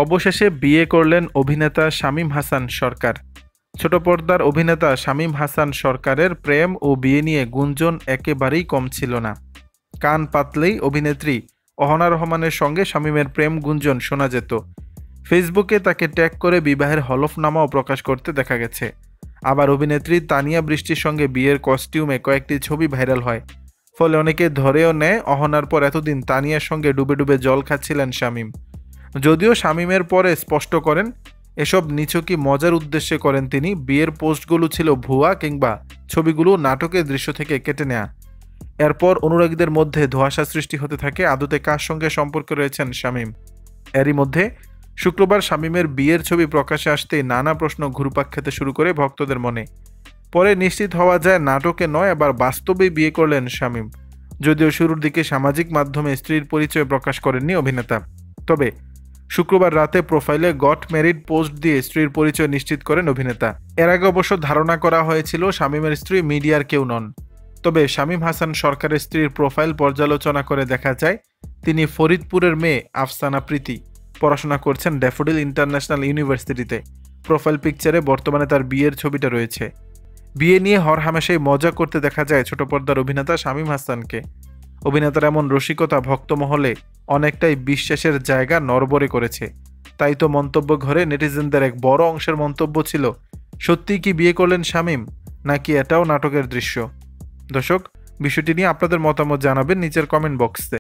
অবশেষে বিয়ে করলেন অভিনেতা শামীম হাসান সরকার। ছোট পর্দার অভিনেতা শামীম হাসান সরকারের প্রেম ও বিয়ে নিয়ে গুঞ্জন একেবারেই কম ছিল না। কান পাতলেই অভিনেত্রী অহনা রহমানের সঙ্গে শামীমের প্রেম গুঞ্জন শোনা যেত। ফেসবুকে তাকে ট্যাগ করে বিবাহের হলফনামাও প্রকাশ করতে দেখা গেছে। আবার অভিনেত্রী তানিয়া বৃষ্টির সঙ্গে বিয়ের কস্টিউমে কয়েকটি ছবি ভাইরাল হয়। ফলে অনেকে ধরেও নেয় অহনার পর এতদিন তানিয়ার সঙ্গে ডুবে ডুবে জল খাচ্ছিলেন শামীম। যদিও শামীমের পরে স্পষ্ট করেন এসব নিছকই মজার উদ্দেশ্যে করেন তিনি, বিয়ের পোস্টগুলো ছিল ভুয়া কিংবা ছবিগুলো নাটকের দৃশ্য থেকে কেটে নেয়া। এরপর অনুরাগীদের মধ্যে ধোঁয়াশা সৃষ্টি হতে থাকে আদতে কার সঙ্গে সম্পর্কে রয়েছেন শামীম। এরই মধ্যে শুক্রবার শামীমের বিয়ের ছবি প্রকাশে আসতেই নানা প্রশ্ন ঘুরপাক খেতে শুরু করে ভক্তদের মনে। পরে নিশ্চিত হওয়া যায় নাটকে নয়, আবার বাস্তবেই বিয়ে করলেন শামীম। যদিও শুরুর দিকে সামাজিক মাধ্যমে স্ত্রীর পরিচয় প্রকাশ করেননি অভিনেতা, তবে শুক্রবার রাতে প্রোফাইলে গট ম্যারিড পোস্ট দিয়ে স্ত্রীর পরিচয় নিশ্চিত করেন অভিনেতা। এর আগে অবশ্য ধারণা করা হয়েছিল শামীমের স্ত্রী মিডিয়ার কেউ নন। তবে শামীম হাসান সরকারের স্ত্রীর প্রোফাইল পর্যালোচনা করে দেখা যায় তিনি ফরিদপুরের মেয়ে আফসানা প্রীতি, পড়াশোনা করছেন ড্যাফোডিল ইন্টারন্যাশনাল ইউনিভার্সিটিতে। প্রোফাইল পিকচারে বর্তমানে তার বিয়ের ছবিটা রয়েছে। বিয়ে নিয়ে হরহামেশাই মজা করতে দেখা যায় ছোট পর্দার অভিনেতা শামীম হাসানকে। অভিনেতার এমন রসিকতা ভক্তমহলে অনেকটাই বিশ্বাসের জায়গা নড়বড়ে করেছে। তাই তো মন্তব্য ঘরে নেটিজেনদের এক বড় অংশের মন্তব্য ছিল, সত্যিই কি বিয়ে করলেন শামীম, নাকি এটাও নাটকের দৃশ্য? দর্শক, বিষয়টি নিয়ে আপনাদের মতামত জানাবেন নিচের কমেন্ট বক্সে।